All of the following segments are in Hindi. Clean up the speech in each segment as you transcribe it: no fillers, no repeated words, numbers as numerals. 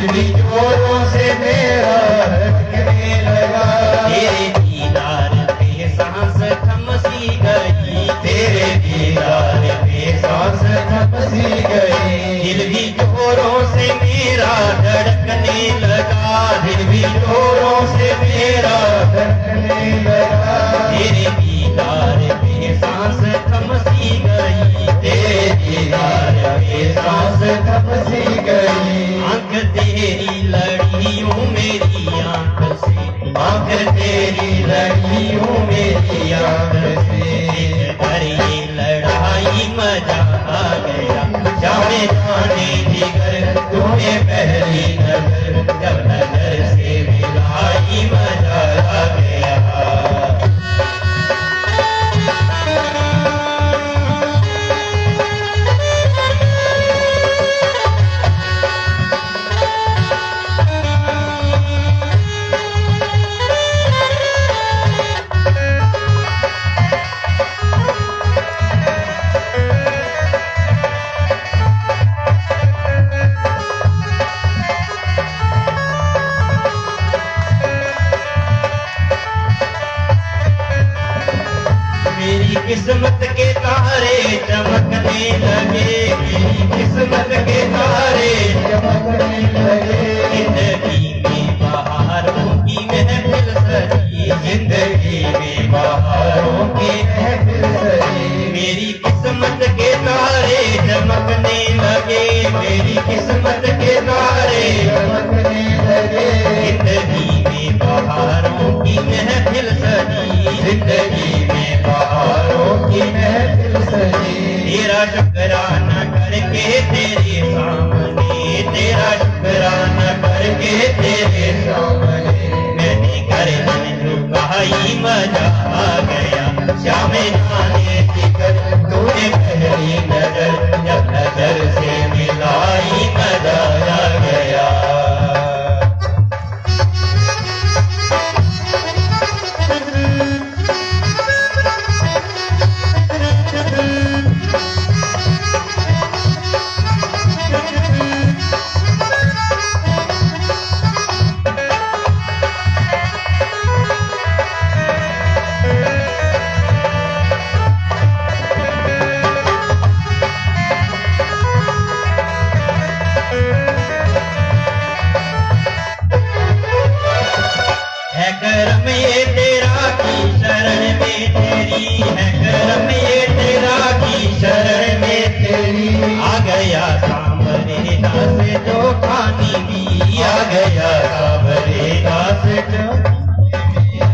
दिल भी जोरों से मेरा धड़कने लगा। तेरे दीदार पे सांस थम सी गई, तेरे दीदार पे सांस थम सी गई। दिल भी जोरों से मेरा धड़कने लगा, दिल भी जोरों से मेरा धड़कने लगा। तेरे दीदार पे सांस थम सी गई, तेरे दीदार पे सांस थम सी गई। आंख तेरी लड़ी यूं मेरी आंख से, आंख तेरी लड़ी यूं मेरी आंख से। कर ये लड़ाई मजा आ गया, जाने जाने जिगर तूने पहली नजर, जब नजर से मिलाई मजा आ गया। मेरी किस्मत के तारे चमकने लगे, मेरी किस्मत के तारे चमकने लगे। जिंदगी में बहारों की महफिल सजी, जिंदगी में बहारों की महफिल सजी। मेरी किस्मत के तारे चमकने लगे, मेरी किस्मत के तारे चमकने लगे। जिंदगी में बहारों की महफिल सजी, जिंदगी में बहारों की महफिल सजी। तेरा शुक्राना करके तेरे सामने, तेरा शुक्राना करके तेरे सामने मैंने गर्दन झुकाई मजा आ गया। श्याम जाने जिगर तूने पहली नजर, जब नजर से मिलाई मजा आ गया। है करम ये तेरा की शरण में तेरी, है करम ये तेरा की शरण में तेरी आ गया सांवरे दास जो खानी भी आ गया सावरे दास जो।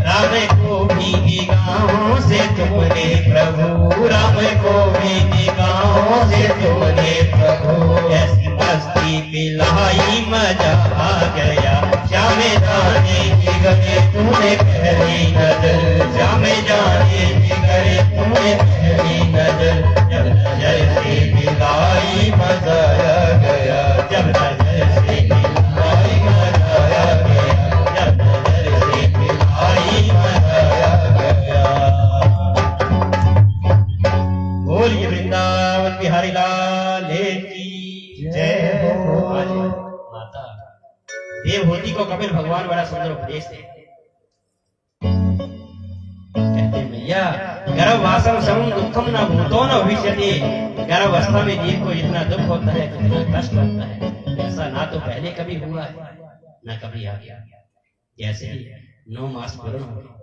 राम को भी निगाहों से तुमने प्रभु, राम को भी निगाहों से तूने प्रभु ऐसी मस्ती पिलाई मजा आ गया। श्याम जाने जिगर तूने पहली नजर, श्याम जाने जिगर तूने पहली नजर, जब नजर से मिलाई मजा आ गया। जब नजर से मिलाई मजा आ गया। जब नजर से मिलाई मजा आ गया। बोलिए वृंदावन बिहारी लाल की जय हो। आज माता देवहूति को कपिल भगवान बड़ा सुंदर उपदेश देते कहते मैया, गर्भवासम समम दुखम न भूतो न भविष्यति। गर्भावस्था में जीव को जितना दुख होता है, जितना कष्ट होता है, ऐसा ना तो पहले कभी हुआ है न कभी आ गया। जैसे ही 9 मास पूर्ण हो गए,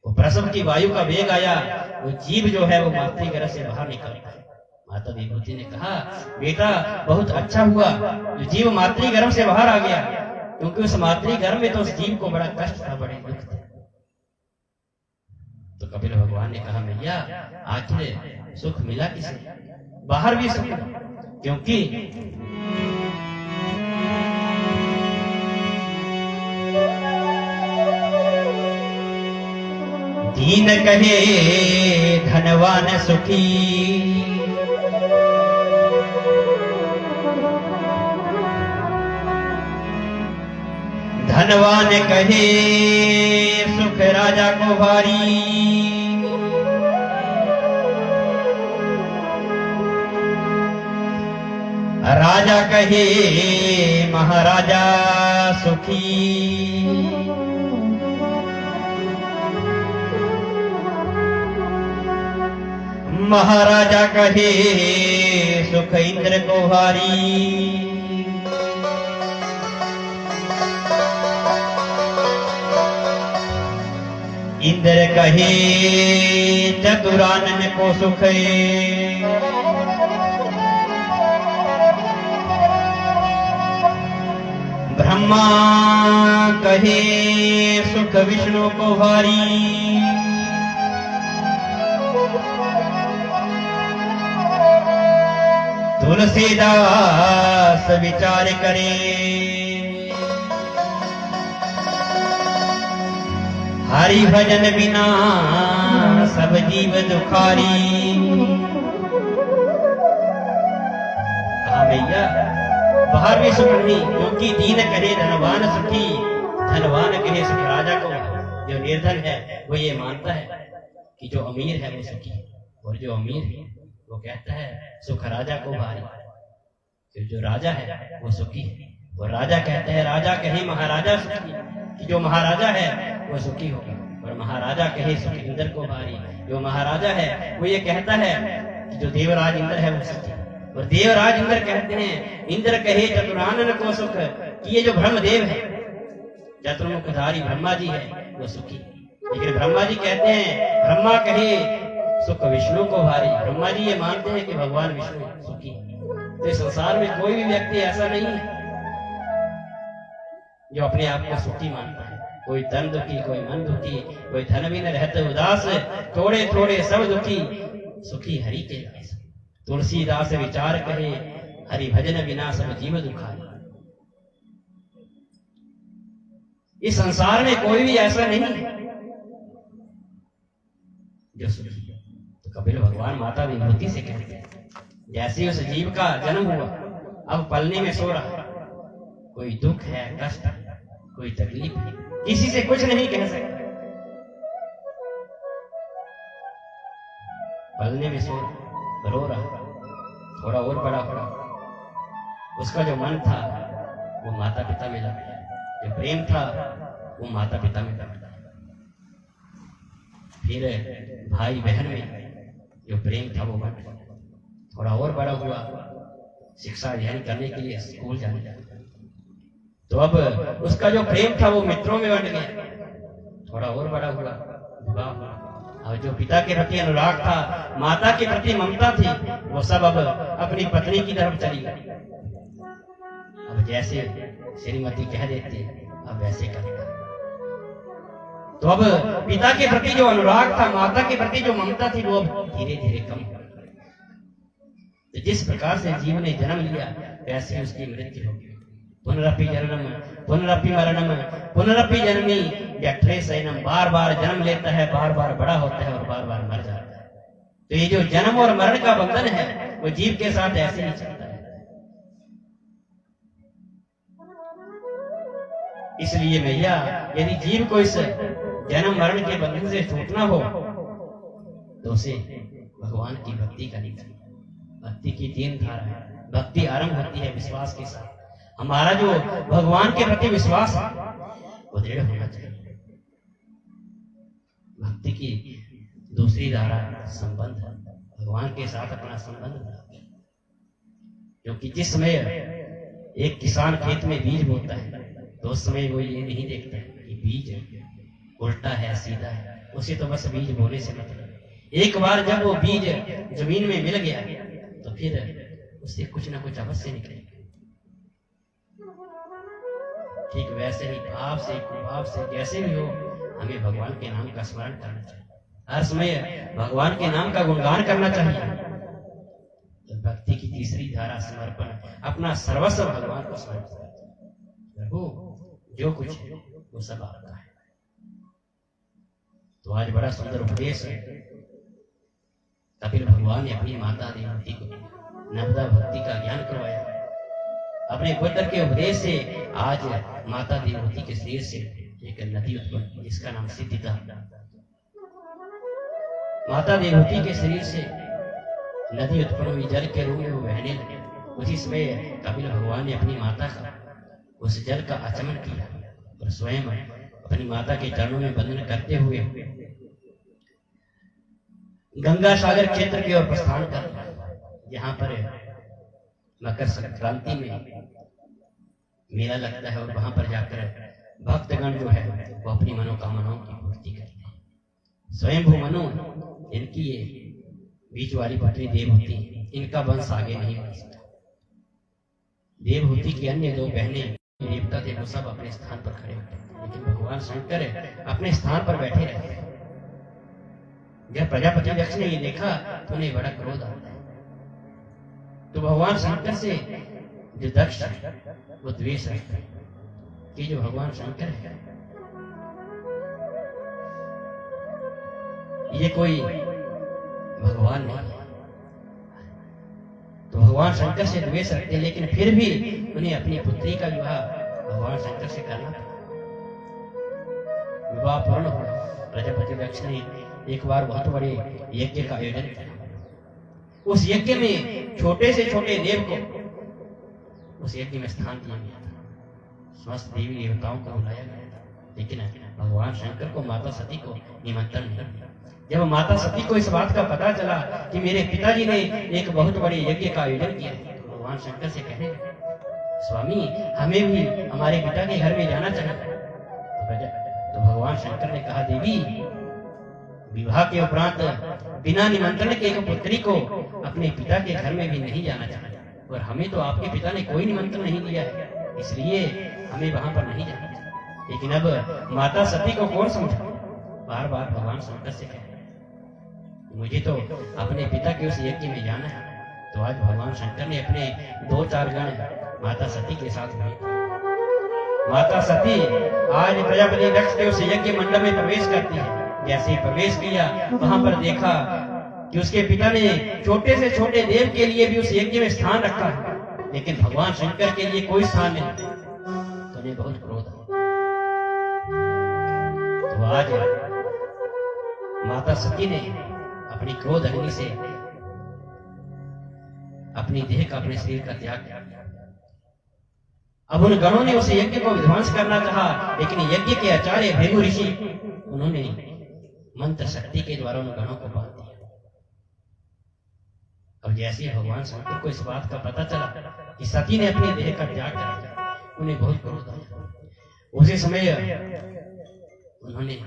वो प्रसव की वायु का वेग आया, वो जीव जो है वो मातृगर्भ से बाहर निकलता है। माता विभूति ने कहा, बेटा बहुत अच्छा हुआ जो जीव मातृगर्भ से बाहर आ गया, क्योंकि उस मातृगर्भ में तो उस जीव को बड़ा कष्ट था, बड़े दुख थे। तो कपिल भगवान ने कहा, मैया आखिर सुख मिला किसे? बाहर भी सुख, क्योंकि दीन कहे धनवान सुखी, धनवान कहे सुख राजा को भारी। राजा कहे महाराजा सुखी, महाराजा कहे सुख इंद्र को हारी। इंद्र कहे चतुरानन को सुख, ब्रह्मा कहे सुख विष्णु को भारी। तुलसीदास विचार करे, हरि भजन बिना सब जीव दुखारी। कहा भैया बाहर भी सुख नहीं, क्योंकि दीन करे धनवान सुखी, धनवान कहे सुख राजा को। जो निर्धन है वो ये मानता है कि जो अमीर है वो सुखी, और जो अमीर है वो कहता है सुख राजा को भारी। तो जो राजा है वो सुखी है, और राजा कहता है, राजा कहे महाराजा सुखी, कि जो महाराजा है वो सुखी होगा, और महाराजा कहे सुख इंद्र को भारी। जो महाराजा है वो ये कहता है कि जो देवराज इंद्र है वो सुखी, और देवराज इंद्र कहते हैं, इंद्र कहे चतुरानन को सुख, कि ये जो ब्रह्मदेव है, चतुर्मुखधारी ब्रह्मा जी है वो सुखी। लेकिन ब्रह्मा जी कहते हैं, ब्रह्मा कहे सुख विष्णु को भारी। ब्रह्मा जी ये मानते हैं कि भगवान विष्णु सुखी। तो इस संसार में कोई भी व्यक्ति ऐसा नहीं है जो अपने आप को सुखी मानता है। कोई तन दुखी, कोई मन दुखी, कोई धन भी न रहते उदास, थोड़े थोड़े सब दुखी, सुखी हरि के दास। तुलसीदास विचार कहे, हरि भजन बिना सब जीव दुखारी। इस संसार में कोई भी ऐसा नहीं है जो सुखी है। तो कपिल भगवान माता विभूति से कहते हैं, जैसे उस जीव का जन्म हुआ, अब पलने में सो रहा, कोई दुख है, कष्ट है, कोई तकलीफ है, किसी से कुछ नहीं कह सकता, पलने में सो रहा, रो रहा, थोड़ा और बड़ा हो रहा। उसका जो मन था वो माता पिता में लग गया, जो प्रेम था वो माता पिता में लग गया। फिर भाई बहन में जो प्रेम था वो बढ़ गया, थोड़ा और बड़ा हुआ, शिक्षा ग्रहण करने के लिए स्कूल जाने लगा, तो अब उसका जो प्रेम था वो मित्रों में बढ़ गया, थोड़ा और बड़ा हुआ, विवाह हुआ। और जो पिता के प्रति अनुराग था, माता के प्रति ममता थी, वो सब अब अपनी पत्नी की तरफ चली गई। अब जैसे श्रीमती कह देती अब वैसे करेगा। तो अब पिता के प्रति जो अनुराग था, माता के प्रति जो ममता थी, वो अब धीरे धीरे कम हो गई। तो जिस प्रकार से जीव ने जन्म लिया, वैसे उसकी मृत्यु होगी। पुनरपि जननम पुनरपि मरणम पुनरपि जननी व्यथ्रे शयनम। बार बार जन्म लेता है, बार बार बड़ा होता है और बार बार मर जाता है। तो ये जो जन्म और मरण का बंधन है वो जीव के साथ ऐसे ही चलता है। इसलिए भैया, यदि जीव को इस जन्म मरण के बंधन से छूटना हो तो उसे भगवान की भक्ति करनी चाहिए। भक्ति की 3 धारा है। भक्ति आरंभ होती है विश्वास के साथ। हमारा जो भगवान के प्रति विश्वास है वो दृढ़ होना चाहिए। भक्ति की दूसरी धारा संबंध है, भगवान के साथ अपना संबंध बनाते हैं। क्योंकि जिस समय एक किसान खेत में बीज बोता है तो उस समय वो ये नहीं देखता कि बीज उल्टा है सीधा है, उसे तो बस बीज बोने से मतलब। एक बार जब वो बीज जमीन में मिल गया तो फिर उससे कुछ ना कुछ अवश्य निकलेगा। ठीक वैसे ही भाव से कुभाव से जैसे भी हो, हमें भगवान के नाम का स्मरण करना चाहिए। हर समय भगवान के नाम का गुणगान करना चाहिए। तो भक्ति की तीसरी धारा समर्पण, अपना सर्वस्व भगवान को समर्पित करना। प्रभु जो कुछ है वो सब आपका है। तो आज बड़ा सुंदर उपदेश है। कपिल भगवान ने अपनी माता देवहूति को नवदा भक्ति का ज्ञान करवाया। अपने पुत्र के उपदेश से आज माता देवहूति के शरीर से एक नदी उत्पन्न, जिसका नाम सिद्धिदा। माता देवहूति के शरीर से नदी उत्पन्न हुई, जल के रूप में वो बहने लगे। उसी समय कपिल भगवान ने अपनी माता का उस जल का आचमन किया और स्वयं अपनी माता के चरणों में वंदन करते हुए गंगा सागर क्षेत्र की ओर प्रस्थान कर, जहां पर मकर संक्रांति में मेला लगता है और वहां पर जाकर भक्तगण जो है वो अपनी मनोकामनाओं की पूर्ति करते हैं। स्वयंभू मनु, इनकी ये बीच वाली पत्नी देवहूति, इनका वंश आगे नहीं बढ़ सकता। देवहूति की अन्य दो बहनें देवता थे, वो सब अपने स्थान पर खड़े होते, लेकिन भगवान शंकर अपने स्थान पर बैठे रहते। जब प्रजापति दक्ष ने ये देखा तो उन्हें बड़ा क्रोध आता है। तो भगवान शंकर से जो दक्ष है वो द्वेष रखता है कि जो भगवान शंकर है ये कोई भगवान नहीं है। तो भगवान शंकर से द्वेष रखते हैं, लेकिन फिर भी उन्हें अपनी पुत्री का विवाह भगवान शंकर से करना पड़ा। विवाह पूर्ण हुआ। प्रजापति दक्ष ने एक बार बहुत बड़े यज्ञ का आयोजन किया। उस यज्ञ में छोटे से छोटे देव को उस यज्ञ में स्थान दिया गया था। समस्त देवी देवताओं को बुलाया गया था, लेकिन भगवान शंकर को, माता सती को निमंत्रण नहीं मिला। जब माता सती को इस बात का पता चला कि मेरे पिताजी ने एक बहुत बड़े यज्ञ का आयोजन किया है, तो भगवान शंकर से कहे, स्वामी हमें भी हमारे पिता के घर में जाना चाहिए। तो भगवान शंकर ने कहा, देवी विवाह के उपरांत बिना निमंत्रण के एक पुत्री को अपने पिता के घर में भी नहीं जाना चाहिए, और हमें तो आपके पिता ने कोई निमंत्रण नहीं दिया है, इसलिए हमें वहां पर नहीं जाना चाहिए। लेकिन अब माता सती को कौन समझा? बार बार भगवान शंकर से कहे, मुझे तो अपने पिता के उस यज्ञ में जाना है। तो आज भगवान शंकर ने अपने 2-4 गण माता सती के साथ भेजे। माता सती आज प्रजापति दक्ष के उस यज्ञ मंडप में प्रवेश करती है। जैसे ही प्रवेश किया, वहां पर देखा कि उसके पिता ने छोटे से छोटे देव के लिए भी उस यज्ञ में स्थान रखा है, लेकिन भगवान शंकर के लिए कोई स्थान नहीं। तो उन्हें बहुत क्रोध आया। तो आज माता सती ने अपनी क्रोध अग्नि से अपनी देह का, अपने शरीर का त्याग किया। अब उन गणों ने उस यज्ञ को विध्वंस करना चाहा, लेकिन यज्ञ के आचार्य भृगु ऋषि, उन्होंने मंत्र शक्ति के द्वारा उन गणों को बांध दिया। अब जैसे भगवान शंकर को इस बात का पता चला कि सती ने अपने देह का त्याग कर दिया, उन्हें बहुत क्रोध आया। उसी समय उन्होंने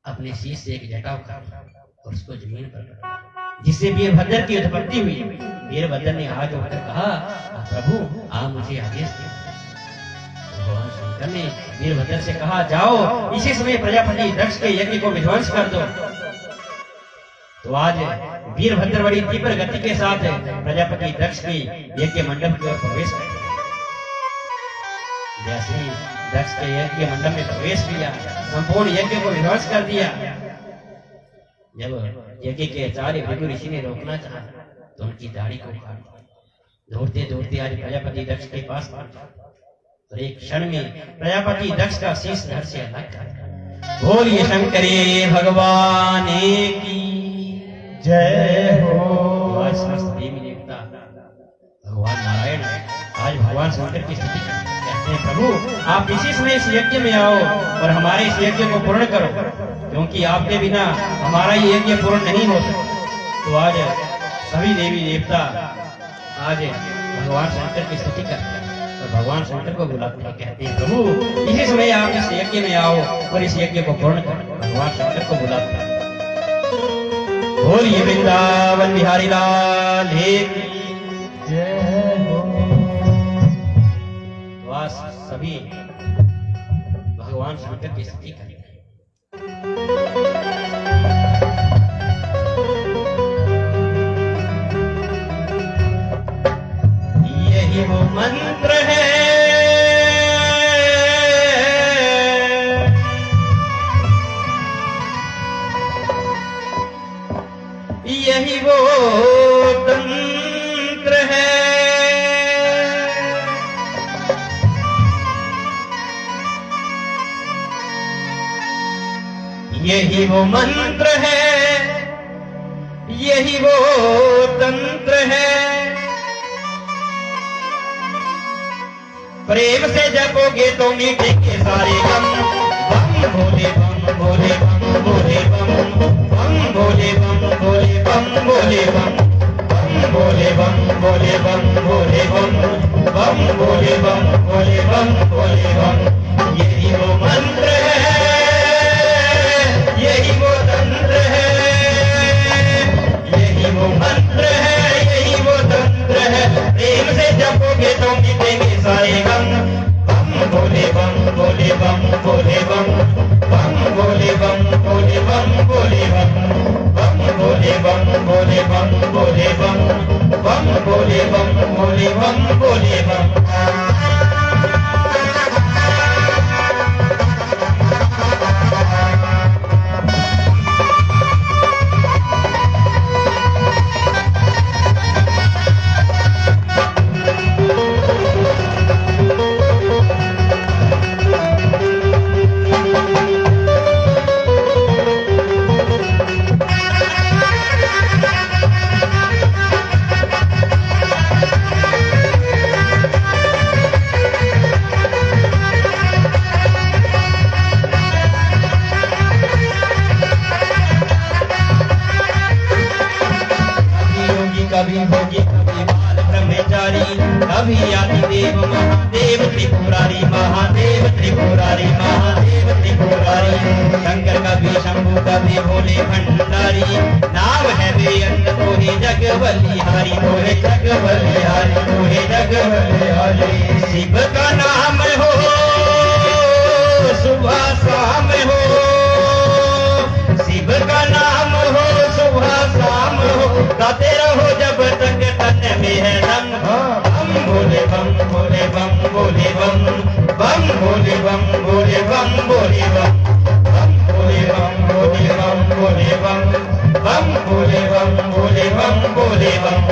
अपने शीश से एक जटा उठाया और उसको जमीन पर रखा, जिससे वीरभद्र की उत्पत्ति हुई। वीरभद्र ने हाथ जोड़कर कहा, प्रभु आप मुझे आदेश दीजिए। भगवान शंकर ने वीरभद्र से कहा, जाओ इसी समय प्रजापति दक्ष के यज्ञ को विध्वंस कर दो। तो आज वीरभद्र बड़ी तीव्र गति के साथ प्रजापति दक्ष के यज्ञ मंडप की ओर प्रवेश कर। जैसे ही दक्ष के यज्ञ मंडप में प्रवेश किया, संपूर्ण यज्ञ को विध्वंस कर दिया। जब यज्ञ के आचार्य भृगु ऋषि ने रोकना चाहा, तो उनकी दाढ़ी को काट दिया। दौड़ते दौड़ते आज प्रजापति दक्ष के पास पहुंचा, तो एक क्षण में प्रजापति दक्ष का शीश धड़ से अलग कर दिया। बोलिए शंकरे भगवान की जय हो। आज समस्त देवी देवता भगवान नारायण आज भगवान शंकर की स्तुति कहते हैं, प्रभु आप इसी समय इस यज्ञ में आओ और हमारे इस यज्ञ को पूर्ण करो, क्योंकि आपके बिना हमारा ये यज्ञ पूर्ण नहीं हो सकता। तो आज सभी देवी देवता आज भगवान शंकर की स्तुति करते हैं और भगवान शंकर को बुलाते हैं, कहते हैं, प्रभु इसी समय आप इस यज्ञ में आओ और इस यज्ञ को पूर्ण करो। भगवान शंकर को बुलाते हैं। बोलिए वृंदावन बिहारी लाल की जय हो। तो आज सभी भगवान शंकर की स्तुति करेंगे। यही वो मंत्र है, यही वो तंत्र है, यही वो मंत्र है, यही वो तंत्र है, प्रेम से जपोगे तो मीठेंगे सारे गम। बम भोले बम भोले बम भोले बम, बम भोले बम भोले बम भोले बम, बम भोले बम भोले बम भोले बम, बम भोले बम भोले बम भोले बम। यही वो मंत्र है, यही वो तंत्र है, यही वो मंत्र है, यही वो तंत्र है। प्रेम से जपोगे तो मिटेंगे सारे गम। बम भोले बम भोले बम भोले बम, बम भोले बम भोले बम भोले बम, बम भोले बम भोले बम भोले बम, बम भोले बम भोले बम भोले बम। कभी भोगी कभी बाल ब्रह्मचारी, कभी आदि देव महादेव त्रिपुरारी, महादेव त्रिपुरारी, महादेव त्रिपुरारी। शंकर कभी शंभु कभी भोले भंडारी, नाम है बेअंत तोहे जग बलिहारी, तोहे जग बलिहारी, तोहे जग बलिहारी। शिव का नाम हो सुबह शाम हो, शिव का नाम हो सुबह शाम हो, गाते रहो जब तक तन में है दम। बम भोले बम भोले बम भोले बम, बम भोले बम भोले बम भोले बम, बम भोले बम भोले बम भोले बम, बम भोले बम भोले बम भोले बम।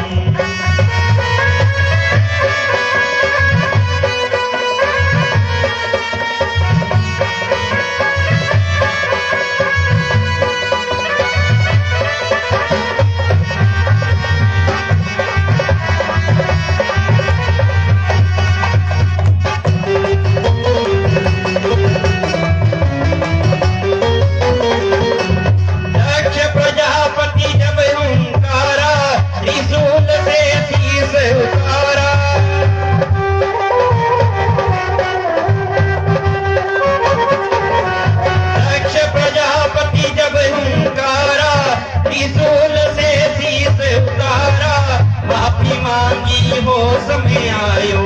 हो समय आयो,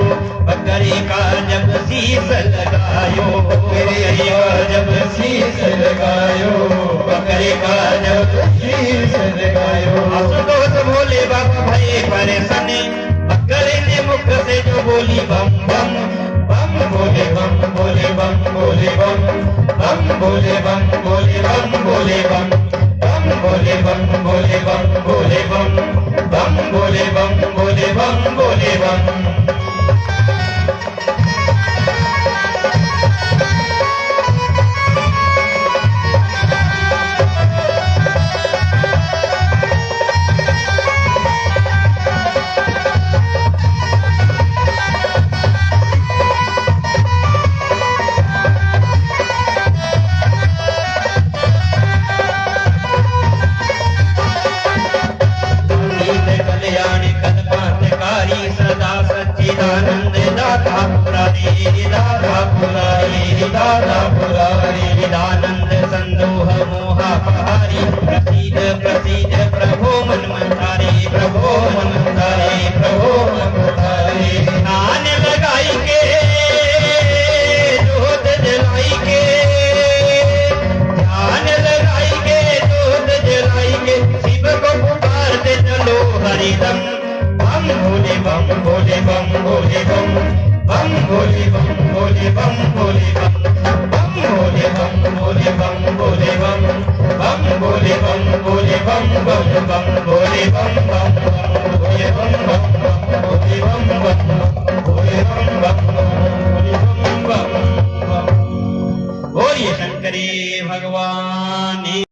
बकरे का जब शीश लगायो, बकरे का जब शीश लगायो, बकरे का जब शीश लगायो। आशुतोष भोले बाबा भये परेशानी, बकरे ने मुख से जो बोली बम बम, बम भोले बम भोले बम भोले बम, बम भोले बम भोले बम भोले बम, बम भोले बम भोले बम भोले बम, बम भोले बम भोले बम भोले बम। सदा सच्चिदानंद दाता पुरारी, दाता पुरारी, दाता पुरारी। निदानंद संदोह मोहा पहारी, प्रसीद प्रसीद प्रभो मन मंतारी, प्रभो मन मंतारी, प्रभो मन मंतारी। नान लगाई के जोत जलाई के, ध्यान लगाई के जोत जलाई के, शिव को पुकारते चलो हरिदम। बम भोले बम भोले बम भोले बम, बम भोले बम भोले बम भोले बम, बम भोले बम भोले बम भोले बम, बम भोले बम भोले बम बम बम भोले बम बम बम भोले बम बम बम भोले बम बम भोले बम बम भोले बम बम बम। बोलिए शंकरी भगवान।